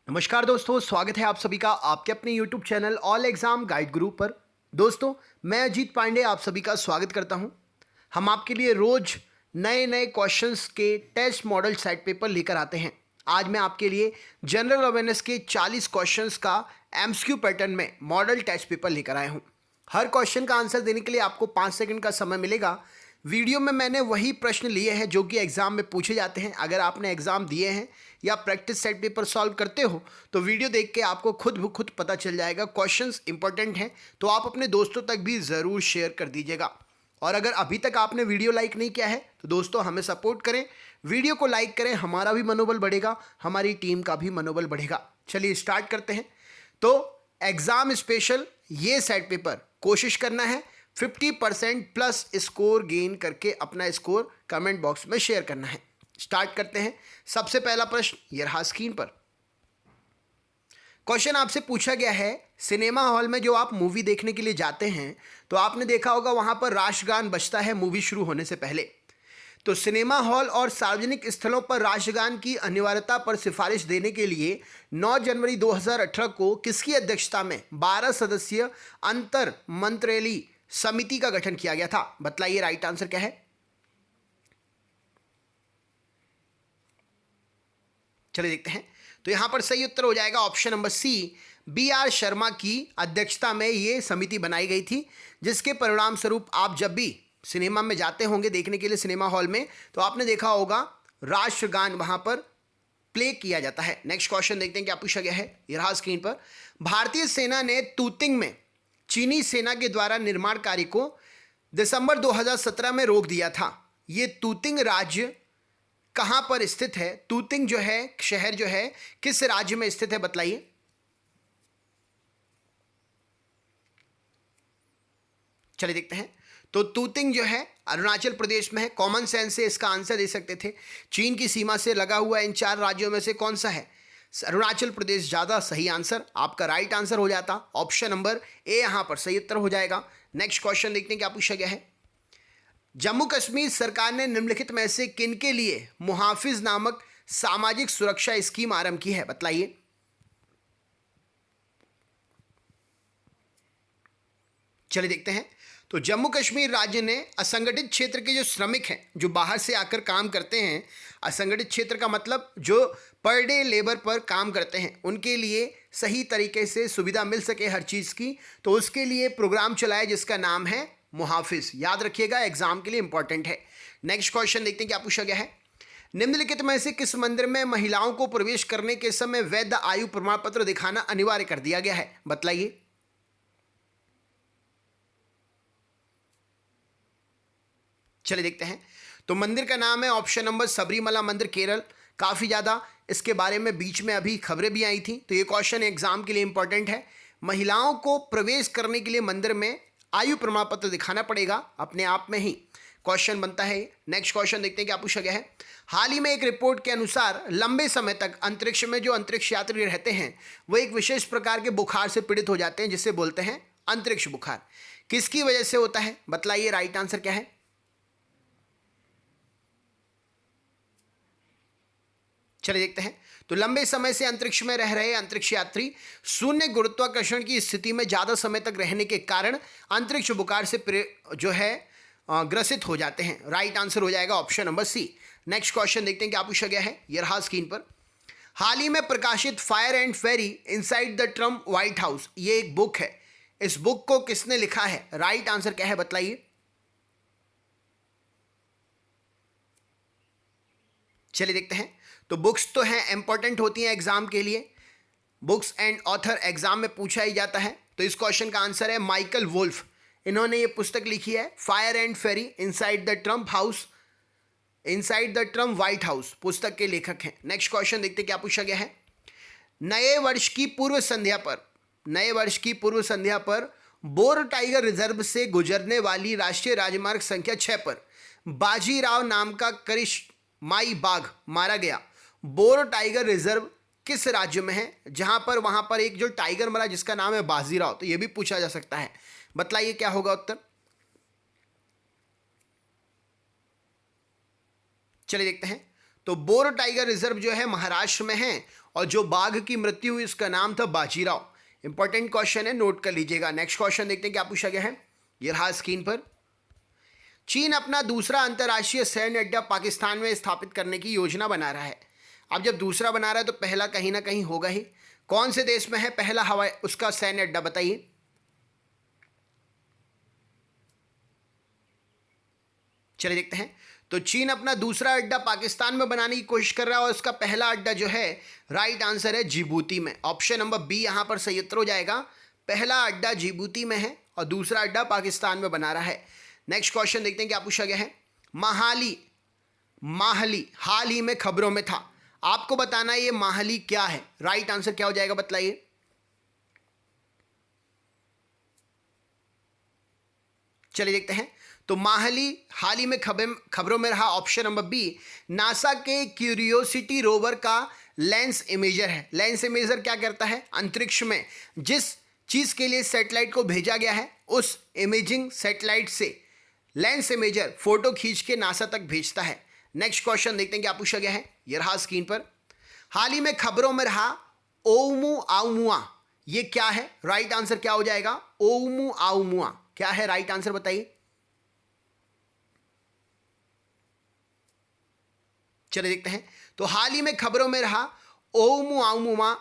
नमस्कार दोस्तों, स्वागत है आप सभी का आपके अपने YouTube channel all exam guide गुरु पर। दोस्तों, मैं अजीत पांडे आप सभी का स्वागत करता हूं। हम आपके लिए रोज नए नए क्वेश्चंस के टेस्ट मॉडल सेट पेपर लेकर आते हैं। आज मैं आपके लिए जनरल अवेयरनेस के 40 क्वेश्चंस का एमसीक्यू पैटर्न में मॉडल टेस्ट पेपर लेकर आया हूं। हर क्वेश्चन का आंसर देने के लिए आपको 5 सेकंड का समय मिलेगा। वीडियो में मैंने वही प्रश्न लिए हैं जो कि एग्जाम में पूछे जाते हैं। अगर आपने एग्जाम दिए हैं या प्रैक्टिस सेट पेपर सॉल्व करते हो तो वीडियो देख के आपको खुद ब खुद पता चल जाएगा। क्वेश्चंस इंपॉर्टेंट हैं तो आप अपने दोस्तों तक भी ज़रूर शेयर कर दीजिएगा। और अगर अभी तक आपने वीडियो लाइक नहीं किया है तो दोस्तों हमें सपोर्ट करें, वीडियो को लाइक करें, हमारा भी मनोबल बढ़ेगा, हमारी टीम का भी मनोबल बढ़ेगा। चलिए स्टार्ट करते हैं। तो एग्ज़ाम स्पेशल ये सेट पेपर कोशिश करना है 50% प्लस स्कोर गेन करके अपना स्कोर कमेंट बॉक्स में शेयर करना है। स्टार्ट करते हैं। सबसे पहला प्रश्न ये रहा स्क्रीन पर। क्वेश्चन आपसे पूछा गया है, सिनेमा हॉल में जो आप मूवी देखने के लिए जाते हैं तो आपने देखा होगा वहां पर राष्ट्रगान बजता है मूवी शुरू होने से पहले। तो सिनेमा हॉल और सार्वजनिक स्थलों पर राष्ट्रगान की अनिवार्यता पर सिफारिश देने के लिए 9 जनवरी 2018 को किसकी अध्यक्षता में 12 सदस्यीय अंतर मंत्रालयी समिति का गठन किया गया था? बतलाइए राइट आंसर क्या है। चलिए देखते हैं। तो यहां पर सही उत्तर हो जाएगा option number C, BR Sharma की अध्यक्षता में यह समिति बनाई गई थी, जिसके परिणाम स्वरूप आप जब भी सिनेमा में जाते होंगे देखने के लिए सिनेमा हॉल में तो आपने देखा होगा राष्ट्रगान वहां पर प्ले किया जाता है। नेक्स्ट क्वेश्चन देखते हैं क्या पूछा गया है। यह रहा स्क्रीन पर। भारतीय सेना ने तूतिंग में चीनी सेना के द्वारा निर्माण कार्य को दिसंबर 2017 में रोक दिया था। यह तूतिंग राज्य कहां पर स्थित है? तूतिंग जो है शहर जो है किस राज्य में स्थित है बतलाइए। चलिए देखते हैं। तो तूतिंग जो है अरुणाचल प्रदेश में है। कॉमन सेंस से इसका आंसर दे सकते थे। चीन की सीमा से लगा हुआ इन 4 राज्यों में से कौन सा है? अरुणाचल प्रदेश ज़्यादा सही आंसर आपका राइट आंसर हो जाता। ऑप्शन नंबर ए यहां पर सही उत्तर हो जाएगा। नेक्स्ट क्वेश्चन देखते हैं क्या पूछा गया है। जम्मू कश्मीर सरकार ने निम्नलिखित में से किन के लिए मुहाफिज नामक सामाजिक सुरक्षा स्कीम आरंभ की है? बतलाइए। चलिए देखते हैं। तो जम्मू कश्मीर राज्य ने असंगठित क्षेत्र के जो श्रमिक हैं जो बाहर से आकर काम करते हैं, असंगठित क्षेत्र का मतलब जो पर डे लेबर पर काम करते हैं, उनके लिए सही तरीके से सुविधा मिल सके हर चीज़ की, तो उसके लिए प्रोग्राम चलाया जिसका नाम है मुहाफिज। याद रखिएगा, एग्जाम के लिए इंपॉर्टेंट है। नेक्स्ट क्वेश्चन देखते हैं क्या पूछा गया है। निम्नलिखित में से किस मंदिर में महिलाओं को प्रवेश करने के समय वैध आयु प्रमाण पत्र दिखाना अनिवार्य कर दिया गया है? बतलाइए। चलिए देखते हैं। तो मंदिर का नाम है ऑप्शन नंबर सबरीमला मंदिर, केरल। काफ़ी ज़्यादा इसके बारे में बीच में अभी खबरें भी आई थी, तो ये क्वेश्चन एग्जाम के लिए इंपॉर्टेंट है। महिलाओं को प्रवेश करने के लिए मंदिर में आयु प्रमाण पत्र दिखाना पड़ेगा, अपने आप में ही क्वेश्चन बनता है। नेक्स्ट क्वेश्चन देखते हैं क्या पूछा गया है। हाल ही में एक रिपोर्ट के अनुसार लंबे समय तक अंतरिक्ष में जो अंतरिक्ष यात्री रहते हैं वो एक विशेष प्रकार के बुखार से पीड़ित हो जाते हैं जिसे बोलते हैं अंतरिक्ष बुखार। किसकी वजह से होता है? बतलाइए राइट आंसर क्या है। चलिए देखते हैं। तो लंबे समय से अंतरिक्ष में रह रहे अंतरिक्ष यात्री शून्य गुरुत्वाकर्षण की स्थिति में ज़्यादा समय तक रहने के कारण अंतरिक्ष बुखार से जो है ग्रसित हो जाते हैं। राइट आंसर हो जाएगा option number C. Next question देखते हैं क्या पूछा गया है। यह रहा स्क्रीन पर। हाल ही में प्रकाशित fire and fury inside the Trump White House, ये एक बुक है। इस बुक को किसने लिखा है? राइट आंसर क्या है बतलाइए। चलिए देखते हैं। तो बुक्स तो हैं, इंपॉर्टेंट होती हैं एग्जाम के लिए। बुक्स एंड ऑथर एग्जाम में पूछा ही जाता है। तो इस क्वेश्चन का आंसर है माइकल वुल्फ। इन्होंने ये पुस्तक लिखी है fire and fury inside the Trump house, inside the Trump White House, पुस्तक के लेखक हैं। नेक्स्ट क्वेश्चन देखते क्या पूछा गया है। नए वर्ष की पूर्व संध्या पर, नए वर्ष की पूर्व संध्या पर बोर टाइगर रिजर्व से गुजरने वाली राष्ट्रीय राजमार्ग संख्या 6 पर बाजीराव नाम का करिश्माई बाघ मारा गया। बोर टाइगर रिजर्व किस राज्य में है जहां पर वहां पर एक जो टाइगर मरा जिसका नाम है बाजीराव? तो यह भी पूछा जा सकता है। बतलाइए क्या होगा उत्तर। चलिए देखते हैं। तो बोर टाइगर रिजर्व जो है महाराष्ट्र में है और जो बाघ की मृत्यु हुई उसका नाम था बाजीराव। इंपॉर्टेंट क्वेश्चन है, नोट कर लीजिएगा। नेक्स्ट क्वेश्चन देखते हैं क्या पूछा गया है, ये रहा स्क्रीन पर। चीन अपना दूसरा अंतर्राष्ट्रीय सैन्य अड्डा पाकिस्तान में स्थापित करने की योजना बना रहा है। अब जब दूसरा बना रहा है तो पहला कहीं ना कहीं होगा ही। कौन से देश में है पहला हवाई उसका सैन्य अड्डा, बताइए। चलिए देखते हैं। तो चीन अपना दूसरा अड्डा पाकिस्तान में बनाने की कोशिश कर रहा है और उसका पहला अड्डा जो है, राइट आंसर है जिबूती में। ऑप्शन नंबर बी यहां पर सही उत्तर हो जाएगा। पहला अड्डा जिबूती में है और दूसरा अड्डा पाकिस्तान में बना रहा है। नेक्स्ट क्वेश्चन देखते हैं क्या पूछा गया है। माहली हाल ही में खबरों में था। आपको बताना है ये माहली क्या है, राइट आंसर क्या हो जाएगा, बतलाइए। चलिए देखते हैं। तो माहली हाल ही में खबरों में रहा। ऑप्शन नंबर बी नासा के क्यूरियोसिटी रोवर का लेंस इमेजर है। लेंस इमेजर क्या करता है, अंतरिक्ष में जिस चीज के लिए सैटेलाइट को भेजा गया है उस इमेजिंग सैटेलाइट से लेंस इमेजर फोटो खींच के नासा तक भेजता है। नेक्स्ट क्वेश्चन देखते हैं क्या पूछा गया है, ये रहा स्क्रीन पर। हाल ही में खबरों में रहा ओमुआमुआ, ये क्या है, राइट आंसर क्या हो जाएगा। ओमुआमुआ क्या है, राइट आंसर बताइए। चलिए देखते हैं। तो हाल ही में खबरों में रहा ओमुआमुआ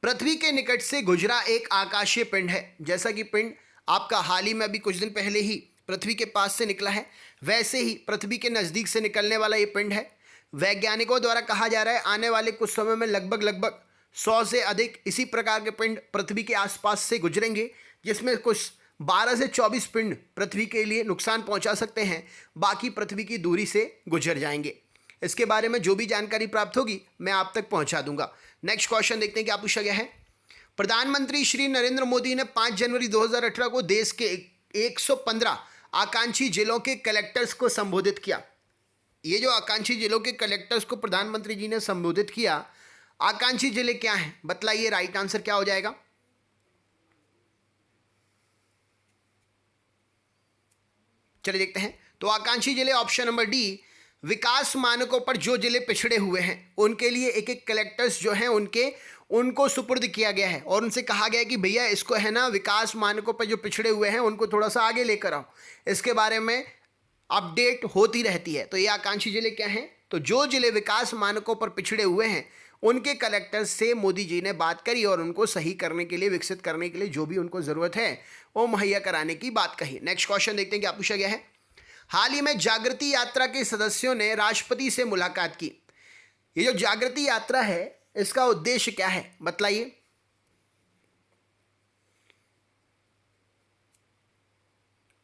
पृथ्वी के निकट से गुजरा एक आकाशीय पिंड है। जैसा कि पिंड आपका हाल ही में अभी कुछ दिन पहले ही पृथ्वी के पास से निकला है, वैसे ही पृथ्वी के नज़दीक से निकलने वाला ये पिंड है। वैज्ञानिकों द्वारा कहा जा रहा है आने वाले कुछ समय में लगभग 100 से अधिक इसी प्रकार के पिंड पृथ्वी के आसपास से गुजरेंगे, जिसमें कुछ 12 से 24 पिंड पृथ्वी के लिए नुकसान पहुंचा सकते हैं, बाकी पृथ्वी की दूरी से गुजर जाएंगे। इसके बारे में जो भी जानकारी प्राप्त होगी मैं आप तक पहुंचा दूंगा। नेक्स्ट क्वेश्चन देखते हैं क्या पूछा गया है। प्रधानमंत्री श्री नरेंद्र मोदी ने 5 जनवरी 2018 को देश के 115 आकांक्षी जिलों के कलेक्टर्स को संबोधित किया। ये जो आकांक्षी जिलों के कलेक्टर्स को प्रधानमंत्री जी ने संबोधित किया, आकांक्षी जिले क्या हैं बतलाइए, राइट आंसर क्या हो जाएगा। चलिए देखते हैं। तो आकांक्षी जिले ऑप्शन नंबर डी विकास मानकों पर जो जिले पिछड़े हुए हैं उनके लिए एक एक कलेक्टर्स जो हैं उनको सुपुर्द किया गया है और उनसे कहा गया है कि भैया इसको है ना विकास मानकों पर जो पिछड़े हुए हैं उनको थोड़ा सा आगे लेकर आओ, इसके बारे में अपडेट होती रहती है। तो ये आकांक्षी जिले क्या हैं, तो जो जिले विकास मानकों पर पिछड़े हुए हैं उनके कलेक्टर्स से मोदी जी ने बात करी और उनको सही करने के लिए, विकसित करने के लिए जो भी उनको ज़रूरत है वो मुहैया कराने की बात कही। नेक्स्ट क्वेश्चन देखते हैं क्या पूछा गया है। हाल ही में जागृति यात्रा के सदस्यों ने राष्ट्रपति से मुलाकात की। ये जो जागृति यात्रा है इसका उद्देश्य क्या है बतलाइए।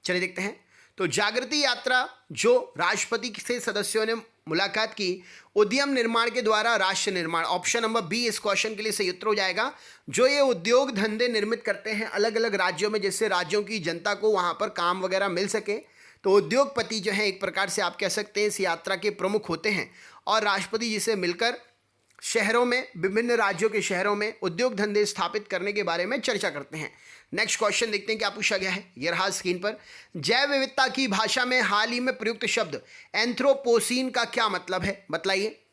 चलिए देखते हैं। तो जागृति यात्रा जो राष्ट्रपति से सदस्यों ने मुलाकात की, उद्यम निर्माण के द्वारा राष्ट्र निर्माण, ऑप्शन नंबर बी इस क्वेश्चन के लिए सही उत्तर हो जाएगा। जो ये उद्योग धंधे निर्मित करते हैं अलग अलग राज्यों में, जिससे राज्यों की जनता को वहां पर काम वगैरह मिल सके, तो उद्योगपति जो है एक प्रकार से आप कह सकते हैं इस यात्रा के प्रमुख होते हैं और राष्ट्रपति जी से मिलकर शहरों में, विभिन्न राज्यों के शहरों में उद्योग धंधे स्थापित करने के बारे में चर्चा करते हैं। नेक्स्ट क्वेश्चन देखते हैं क्या पूछा गया है, ये रहा स्क्रीन पर। जैव विविधता की भाषा में हाल ही में प्रयुक्त शब्द एंथ्रोपोसीन का क्या मतलब है बतलाइए।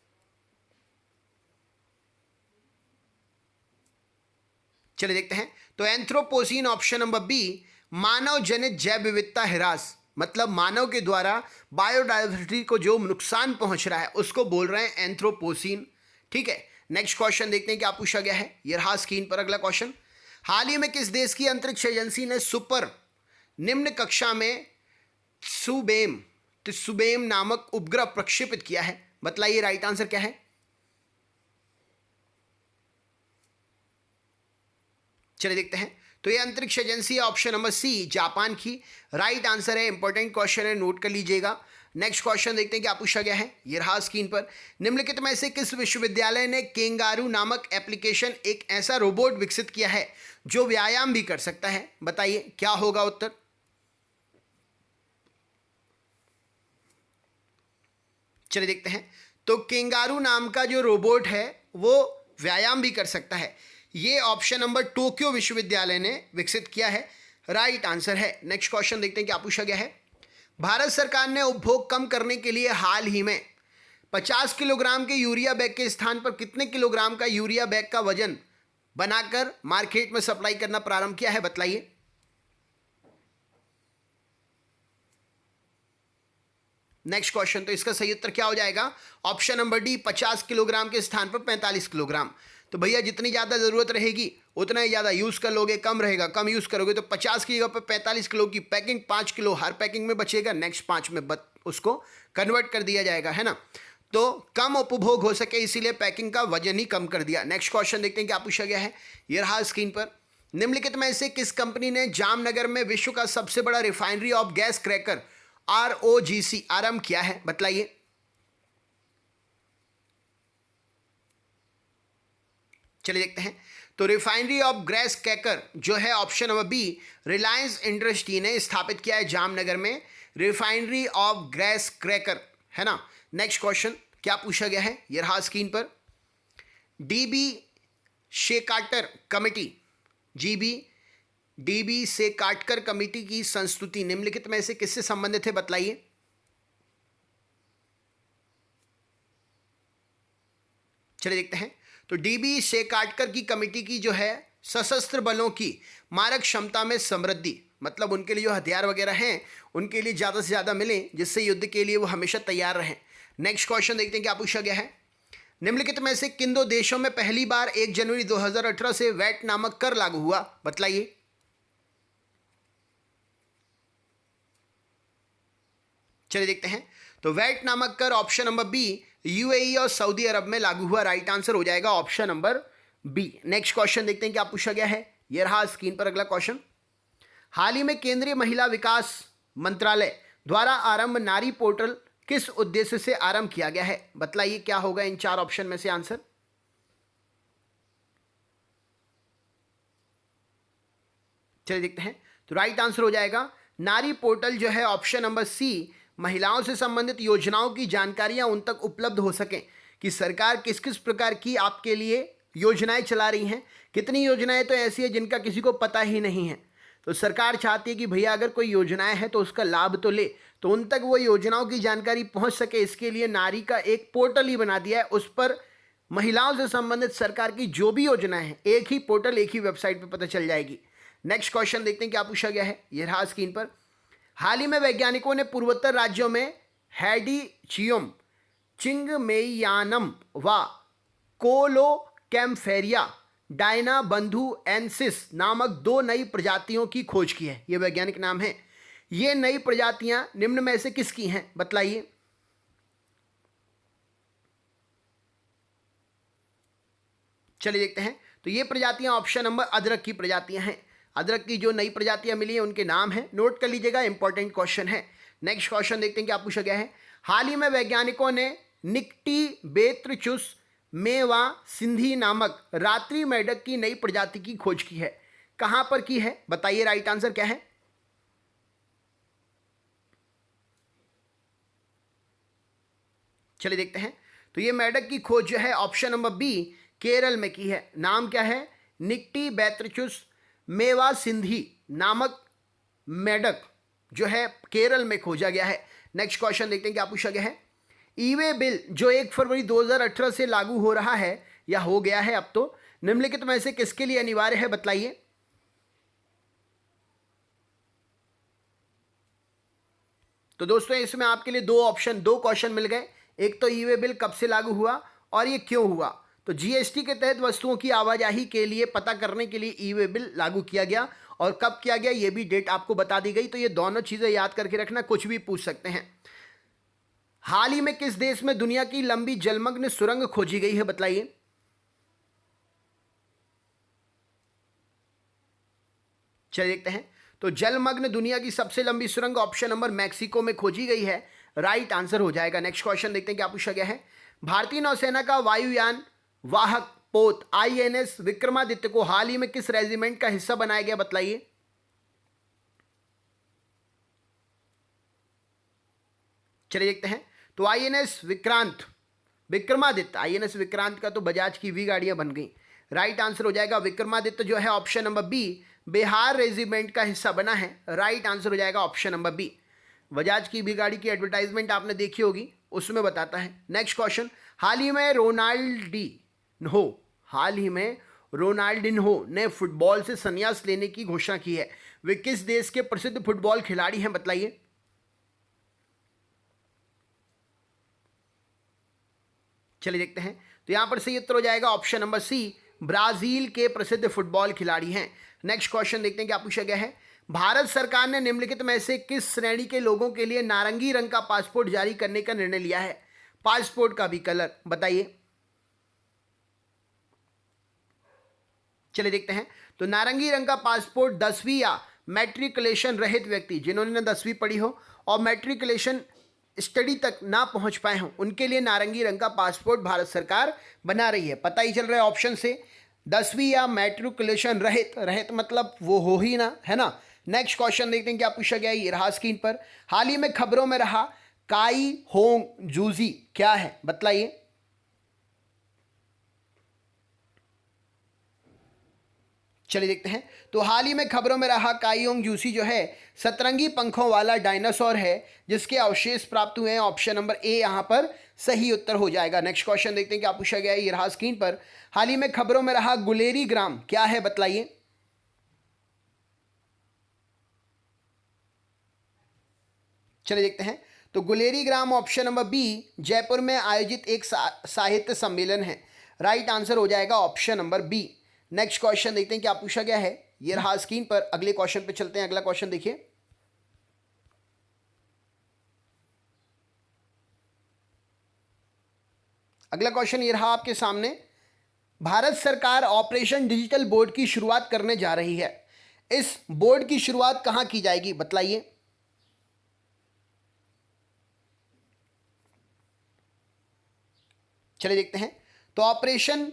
चलिए देखते हैं। तो एंथ्रोपोसीन ऑप्शन नंबर बी मानव जनित जैव विविधता ह्रास, मतलब मानव के द्वारा बायोडाइवर्सिटी को जो नुकसान पहुंच रहा है उसको बोल रहे हैं एंथ्रोपोसीन। ठीक है। नेक्स्ट क्वेश्चन देखते हैं क्या पूछा गया है, ये रहा स्क्रीन पर अगला क्वेश्चन। हाल ही में किस देश की अंतरिक्ष एजेंसी ने सुपर निम्न कक्षा में त्सुबेम नामक उपग्रह प्रक्षेपित किया है बतलाइए, राइट आंसर क्या है। चलिए देखते हैं। तो ये अंतरिक्ष एजेंसी है ऑप्शन नंबर सी जापान की, राइट आंसर है। इंपॉर्टेंट क्वेश्चन है, नोट कर लीजिएगा। नेक्स्ट क्वेश्चन देखते हैं क्या पूछा गया है, ये रहा स्क्रीन पर। निम्नलिखित में से किस विश्वविद्यालय ने केंगारू नामक एप्लीकेशन, एक ऐसा रोबोट विकसित किया है जो व्यायाम भी कर सकता है, बताइए क्या होगा उत्तर। चलिए देखते हैं। तो केंगारू नाम का जो रोबोट है वो व्यायाम भी कर सकता है, ये ऑप्शन नंबर टोक्यो विश्वविद्यालय ने विकसित किया है, राइट आंसर है। नेक्स्ट क्वेश्चन देखते हैं क्या पूछा गया है। भारत सरकार ने उपभोग कम करने के लिए हाल ही में 50 किलोग्राम के यूरिया बैग के स्थान पर कितने किलोग्राम का यूरिया बैग का वजन बनाकर मार्केट में सप्लाई करना प्रारंभ किया है, बतलाइए। नेक्स्ट क्वेश्चन, तो इसका सही उत्तर क्या हो जाएगा? ऑप्शन नंबर डी, 50 किलोग्राम के स्थान पर 45 किलोग्राम। तो भैया जितनी ज़्यादा ज़रूरत रहेगी उतना ही ज़्यादा यूज़ कर लोगे, कम रहेगा कम यूज़ करोगे तो 50 की जगह पर 45 किलो की पैकिंग, 5 किलो हर पैकिंग में बचेगा, नेक्स्ट 5 में उसको कन्वर्ट कर दिया जाएगा, है ना। तो कम उपभोग हो सके इसीलिए पैकिंग का वजन ही कम कर दिया। नेक्स्ट क्वेश्चन देखते हैं क्या पूछा गया है, ये रहा स्क्रीन पर। निम्नलिखित में से किस कंपनी ने जामनगर में विश्व का सबसे बड़ा refinery of gas cracker ROGC आरंभ किया है, बतलाइए। चलिए देखते हैं। तो रिफाइनरी ऑफ गैस क्रैकर जो है option number B, Reliance industry ने स्थापित किया है जामनगर में रिफाइनरी ऑफ गैस क्रैकर, है ना। नेक्स्ट क्वेश्चन क्या पूछा गया है, ये रहा स्क्रीन पर। DB शेकाटर committee, DB Shekatkar committee की संस्तुति निम्नलिखित में से किससे संबंधित है, बतलाइए। चलिए देखते हैं। तो DB शेकाटकर की कमेटी की जो है सशस्त्र बलों की मारक क्षमता में समृद्धि, मतलब उनके लिए जो हथियार वगैरह हैं उनके लिए ज़्यादा से ज़्यादा मिले जिससे युद्ध के लिए वो हमेशा तैयार रहें। नेक्स्ट क्वेश्चन देखते हैं क्या पूछा गया है। निम्नलिखित में से किन दो देशों में पहली बार 1 जनवरी 2018 से वैट नामक कर लागू हुआ, बतलाइए। चलिए देखते हैं। तो वैट नामक कर ऑप्शन नंबर बी, UAE और सऊदी अरब में लागू हुआ, राइट आंसर हो जाएगा option number B. Next question देखते हैं क्या पूछा गया है, यह रहा स्क्रीन पर अगला क्वेश्चन। हाल ही में केंद्रीय महिला विकास मंत्रालय द्वारा आरंभ नारी पोर्टल किस उद्देश्य से आरंभ किया गया है, बतलाइए। क्या होगा इन 4 ऑप्शन में से आंसर। चलिए देखते हैं। तो राइट आंसर हो जाएगा नारी पोर्टल जो है ऑप्शन नंबर सी, महिलाओं से संबंधित योजनाओं की जानकारियां उन तक उपलब्ध हो सकें कि सरकार किस किस प्रकार की आपके लिए योजनाएं चला रही हैं। कितनी योजनाएं तो ऐसी है जिनका किसी को पता ही नहीं है, तो सरकार चाहती है कि भैया अगर कोई योजनाएं हैं तो उसका लाभ तो ले, तो उन तक वो योजनाओं की जानकारी पहुंच सके, इसके लिए नारी का एक पोर्टल ही बना दिया है। उस पर महिलाओं से संबंधित सरकार की जो भी योजनाएं हैं एक ही पोर्टल, एक ही वेबसाइट पर पता चल जाएगी। नेक्स्ट क्वेश्चन देखते हैं क्या पूछा गया है, यह रहा स्क्रीन पर। हाल ही में वैज्ञानिकों ने पूर्वोत्तर राज्यों में हैडिचियम चिंगमेयानम व कोलोकैम्फेरिया डायनाबंधुएंसिस नामक 2 नई प्रजातियों की खोज की है। ये वैज्ञानिक नाम है। ये नई प्रजातियां निम्न में से किसकी हैं, बतलाइए। चलिए देखते हैं। तो ये प्रजातियां ऑप्शन नंबर अदरक की प्रजातियां हैं। अदरक की जो नई प्रजातियां मिली हैं उनके नाम हैं, नोट कर लीजिएगा, इंपॉर्टेंट क्वेश्चन है। नेक्स्ट क्वेश्चन देखते हैं क्या पूछा गया है। हाल ही में वैज्ञानिकों ने निक्टीबेत्रचुस मेवा सिंधी नामक रात्रि मेढक की नई प्रजाति की खोज की है। कहां पर की है, बताइए, राइट आंसर क्या है। चलिए देखते हैं। तो ये मेढक की खोज जो है ऑप्शन नंबर बी, केरल में की है। नाम क्या है, निक्टीबेत्रचुस मेवा सिंधी नामक मेढक जो है केरल में खोजा गया है। नेक्स्ट क्वेश्चन देखते हैं क्या पूछा गया है। ई-वे बिल जो 1 फरवरी 2018 से लागू हो रहा है या हो गया है अब, तो निम्नलिखित में से किसके लिए अनिवार्य है, बतलाइए। तो दोस्तों इसमें आपके लिए 2 क्वेश्चन मिल गए। एक तो ई-वे बिल कब से लागू हुआ और ये क्यों हुआ। तो जीएसटी के तहत वस्तुओं की आवाजाही के लिए पता करने के लिए ई-वे बिल लागू किया गया, और कब किया गया ये भी डेट आपको बता दी गई। तो ये दोनों चीजें याद करके रखना, कुछ भी पूछ सकते हैं। हाल ही में किस देश में दुनिया की लंबी जलमग्न सुरंग खोजी गई है, बतलाइए। चलिए देखते हैं। तो जलमग्न दुनिया की सबसे लंबी सुरंग ऑप्शन नंबर मैक्सिको में खोजी गई है, राइट आंसर हो जाएगा। नेक्स्ट क्वेश्चन देखते हैं क्या पूछा गया है। भारतीय नौसेना का वायुयान वाहक पोत INS विक्रमादित्य को हाल ही में किस रेजिमेंट का हिस्सा बनाया गया, बतलाइए। चलिए देखते हैं। तो INS विक्रांत का तो बजाज की भी गाड़ियां बन गई, राइट आंसर हो जाएगा। विक्रमादित्य जो है option number B, Bihar regiment का हिस्सा बना है, राइट आंसर हो जाएगा ऑप्शन नंबर बी। बजाज की भी गाड़ी की एडवर्टाइजमेंट आपने देखी होगी, उसमें बताता है। नेक्स्ट क्वेश्चन, हाल ही में रोनाल्डिन्हो ने फुटबॉल से संन्यास लेने की घोषणा की है। वे किस देश के प्रसिद्ध फुटबॉल खिलाड़ी हैं, बताइए। चलिए देखते हैं। तो यहां पर सही उत्तर हो जाएगा ऑप्शन नंबर सी, ब्राजील के प्रसिद्ध फुटबॉल खिलाड़ी हैं। नेक्स्ट क्वेश्चन देखते हैं क्या पूछा गया है। भारत सरकार ने निम्नलिखित में से किस श्रेणी के लोगों के लिए नारंगी रंग का पासपोर्ट जारी करने का निर्णय लिया है। पासपोर्ट का भी कलर बताइए। चलिए देखते हैं। तो नारंगी रंग का पासपोर्ट 10वीं या मैट्रिकुलेशन रहित व्यक्ति, जिन्होंने 10वीं पढ़ी हो और मैट्रिकुलेशन स्टडी तक ना पहुंच पाए हों, उनके लिए नारंगी रंग का पासपोर्ट भारत सरकार बना रही है। पता ही चल रहा है ऑप्शन से, 10वीं या मैट्रिकुलेशन रहित, रहित मतलब वो हो ही ना, है ना। नेक्स्ट क्वेश्चन देखते हैं क्या पूछा गया है। ये रहा स्क्रीन पर। हाल ही में खबरों में रहा काई होंग जूजी क्या है, बतलाइए। चलिए देखते हैं। तो हाल ही में खबरों में रहा काइयोंग जूसी जो है सतरंगी पंखों वाला डायनासोर है जिसके अवशेष प्राप्त हुए हैं। ऑप्शन नंबर ए यहां पर सही उत्तर हो जाएगा। नेक्स्ट क्वेश्चन देखते हैं क्या पूछा गया है। ये रहा स्क्रीन पर। हाल ही में खबरों में रहा गुलेरी ग्राम क्या है, बतलाइए। चलिए देखते हैं। तो गुलेरी ग्राम ऑप्शन नंबर बी जयपुर में आयोजित एक साहित्य सम्मेलन है। राइट आंसर हो जाएगा option number B. Next question देखते हैं क्या पूछा गया है। ये रहा स्क्रीन पर। अगले क्वेश्चन पे चलते हैं। अगला क्वेश्चन देखिए। अगला क्वेश्चन ये रहा आपके सामने। भारत सरकार ऑपरेशन डिजिटल बोर्ड की शुरुआत करने जा रही है। इस बोर्ड की शुरुआत कहां की जाएगी, बतलाइए। चलिए देखते हैं। तो operation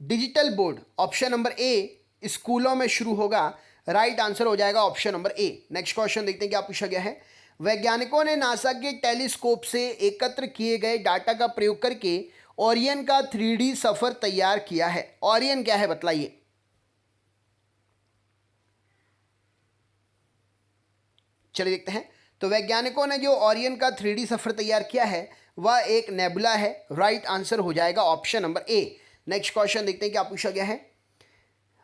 digital board option number A स्कूलों में शुरू होगा। राइट आंसर हो जाएगा option number A. Next question देखते हैं क्या पूछा गया है। वैज्ञानिकों ने नासा के टेलीस्कोप से एकत्र किए गए डाटा का प्रयोग करके ओरियन का 3D सफर तैयार किया है। ओरियन क्या है, बतलाइए। चलिए देखते हैं। तो वैज्ञानिकों ने जो ओरियन का 3D सफर तैयार किया है वह एक नेबुला है। राइट आंसर हो जाएगा option number A. Next question देखते हैं क्या पूछा गया है।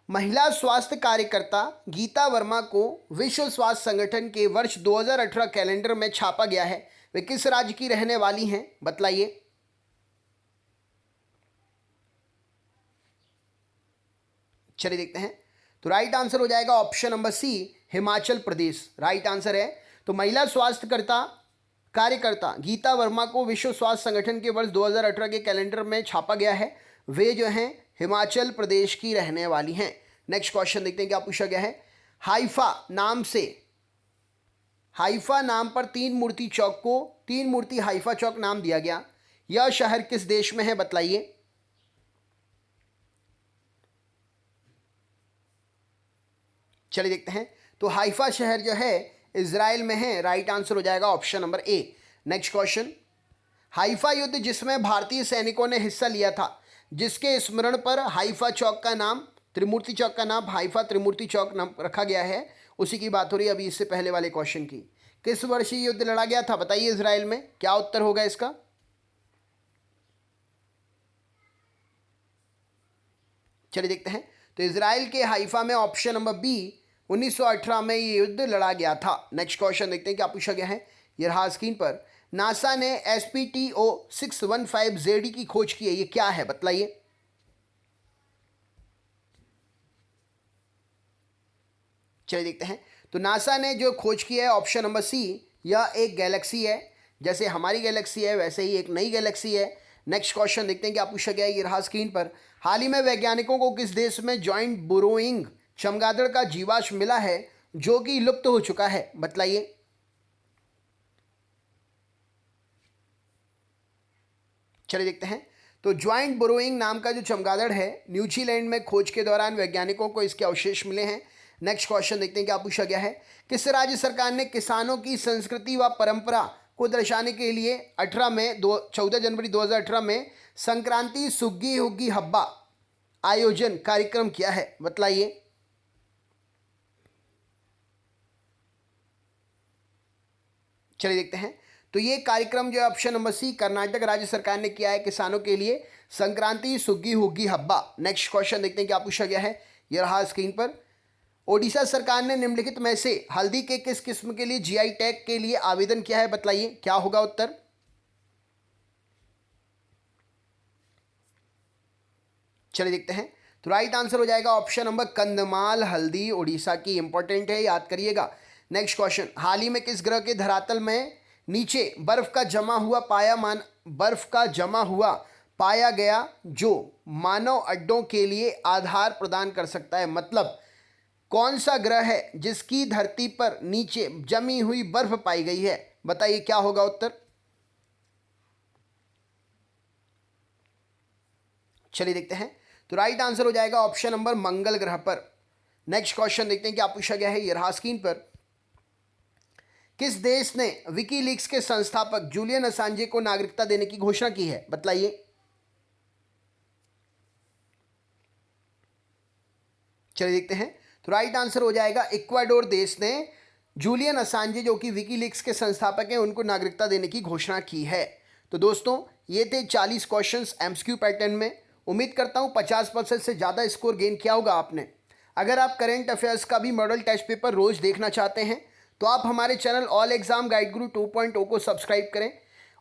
महिला स्वास्थ्य कार्यकर्ता गीता वर्मा को विश्व स्वास्थ्य संगठन के वर्ष 2018 कैलेंडर में छापा गया है। वे किस राज्य की रहने वाली हैं, बतलाइए। चलिए देखते हैं। तो राइट आंसर हो जाएगा ऑप्शन नंबर सी हिमाचल प्रदेश। राइट आंसर है। तो महिला स्वास्थ्य कार्यकर्ता गीता वर्मा को विश्व स्वास्थ्य संगठन के वर्ष 2018 के कैलेंडर में छापा गया है। वे जो हैं हिमाचल प्रदेश की रहने वाली हैं। नेक्स्ट क्वेश्चन देखते हैं क्या पूछा गया है। हाइफा नाम पर तीन मूर्ति हाइफा चौक नाम दिया गया। यह शहर किस देश में है, बतलाइए। चलिए देखते हैं। तो हाइफा शहर जो है इजराइल में है। राइट आंसर हो जाएगा option number A. Next question. Haifa युद्ध जिसमें भारतीय सैनिकों ने हिस्सा लिया था, जिसके स्मरण पर हाइफा चौक का नाम, त्रिमूर्ति चौक का नाम हाइफा त्रिमूर्ति चौक नाम रखा गया है, उसी की बात हो रही है अभी इससे पहले वाले क्वेश्चन की। किस वर्ष ये युद्ध लड़ा गया था, बताइए इजराइल में। क्या उत्तर होगा इसका। चलिए देखते हैं। तो इजराइल के हाइफा में ऑप्शन नंबर बी 1918 में ये युद्ध लड़ा गया था। नेक्स्ट क्वेश्चन देखते हैं क्या पूछा गया है। ये रहा स्क्रीन पर। नासा ने SPTO 615ZD की खोज की है। ये क्या है, बतलाइए। चलिए देखते हैं। तो नासा ने जो खोज की है ऑप्शन नंबर सी, यह एक गैलेक्सी है। जैसे हमारी गैलेक्सी है वैसे ही एक नई गैलेक्सी है। नेक्स्ट क्वेश्चन देखते हैं क्या पूछा गया है। ये रहा स्क्रीन पर। हाल ही में वैज्ञानिकों को किस देश में जॉइंट बुरोइंग चमगादड़ का जीवाश्म मिला है जो कि लुप्त हो चुका है, बतलाइए। चलिए देखते हैं। तो ज्वाइंट बुरोइंग नाम का जो चमगादड़ है न्यूजीलैंड में खोज के दौरान वैज्ञानिकों को इसके अवशेष मिले हैं। नेक्स्ट क्वेश्चन देखते हैं क्या पूछा गया है। किस राज्य सरकार ने किसानों की संस्कृति व परंपरा को दर्शाने के लिए 14 जनवरी 2018 में संक्रांति सुग्गी हुग्गी हब्बा आयोजन कार्यक्रम किया है, बतलाइए। चलिए देखते हैं। तो ये कार्यक्रम जो है ऑप्शन नंबर सी कर्नाटक राज्य सरकार ने किया है किसानों के लिए, संक्रांति सुग्गी हुग्गी हब्बा। नेक्स्ट क्वेश्चन देखते हैं क्या पूछा गया है, ये रहा स्क्रीन पर। ओडिशा सरकार ने निम्नलिखित में से हल्दी के किस किस्म के लिए जीआई टैग के लिए आवेदन किया है, बतलाइए क्या होगा उत्तर। चलिए देखते हैं। तो राइट आंसर हो जाएगा ऑप्शन नंबर कंधमाल हल्दी, ओडिशा की, इंपॉर्टेंट है, याद करिएगा। नेक्स्ट क्वेश्चन, हाल ही में किस ग्रह के धरातल में नीचे बर्फ का जमा हुआ पाया गया जो मानव अड्डों के लिए आधार प्रदान कर सकता है। मतलब कौन सा ग्रह है जिसकी धरती पर नीचे जमी हुई बर्फ पाई गई है, बताइए क्या होगा उत्तर। चलिए देखते हैं। तो राइट आंसर हो जाएगा ऑप्शन नंबर मंगल ग्रह पर। नेक्स्ट क्वेश्चन देखते हैं क्या पूछा गया है, ये रहा स्क्रीन पर। किस देश ने विकीलीक्स के संस्थापक जूलियन असांजे को नागरिकता देने की घोषणा की है, बतलाइए। चलिए देखते हैं। तो राइट आंसर हो जाएगा इक्वाडोर देश ने जूलियन असांजे जो कि विकीलीक्स के संस्थापक हैं उनको नागरिकता देने की घोषणा की है। तो दोस्तों ये थे 40 क्वेश्चंस एमसीक्यू पैटर्न में। उम्मीद करता हूँ 50% से ज़्यादा स्कोर गेन किया होगा आपने। अगर आप करंट अफेयर्स का भी मॉडल टेस्ट पेपर रोज़ देखना चाहते हैं तो आप हमारे चैनल ऑल एग्ज़ाम गाइड गुरु 2.0 को सब्सक्राइब करें।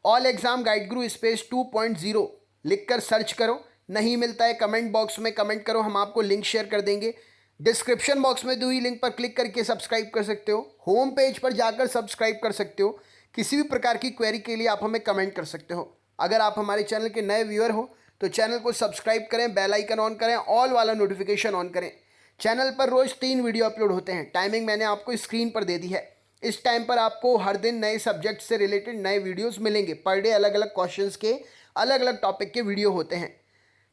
ऑल एग्ज़ाम गाइड गुरु स्पेस 2.0 लिखकर सर्च करो। नहीं मिलता है कमेंट बॉक्स में कमेंट करो, हम आपको लिंक शेयर कर देंगे। डिस्क्रिप्शन बॉक्स में दी हुई लिंक पर क्लिक करके सब्सक्राइब कर सकते हो। होम पेज पर जाकर सब्सक्राइब कर सकते हो। किसी भी प्रकार की क्वेरी के लिए आप हमें कमेंट कर सकते हो। अगर आप हमारे चैनल के नए व्यूअर हो तो चैनल को सब्सक्राइब करें, बेल आइकन ऑन करें, ऑल वाला नोटिफिकेशन ऑन करें। चैनल पर रोज़ 3 वीडियो अपलोड होते हैं। टाइमिंग मैंने आपको स्क्रीन पर दे दी है। इस टाइम पर आपको हर दिन नए सब्जेक्ट से रिलेटेड नए वीडियोस मिलेंगे। पर डे अलग अलग क्वेश्चंस के अलग अलग टॉपिक के वीडियो होते हैं।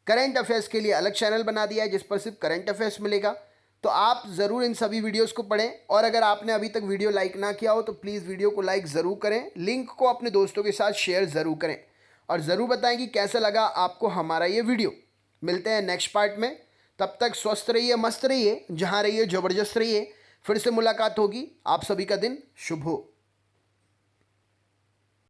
करंट अफेयर्स के लिए अलग चैनल बना दिया है जिस पर सिर्फ करंट अफेयर्स मिलेगा। तो आप ज़रूर इन सभी वीडियोस को पढ़ें। और अगर आपने अभी तक वीडियो लाइक ना किया हो तो प्लीज़ वीडियो को लाइक ज़रूर करें, लिंक को अपने दोस्तों के साथ शेयर ज़रूर करें और ज़रूर बताएं कि कैसा लगा आपको हमारा ये वीडियो। मिलते हैं नेक्स्ट पार्ट में, तब तक स्वस्थ रहिए, मस्त रहिए, जहाँ रहिए ज़बरदस्त रहिए। फिर से मुलाकात होगी। आप सभी का दिन शुभ हो।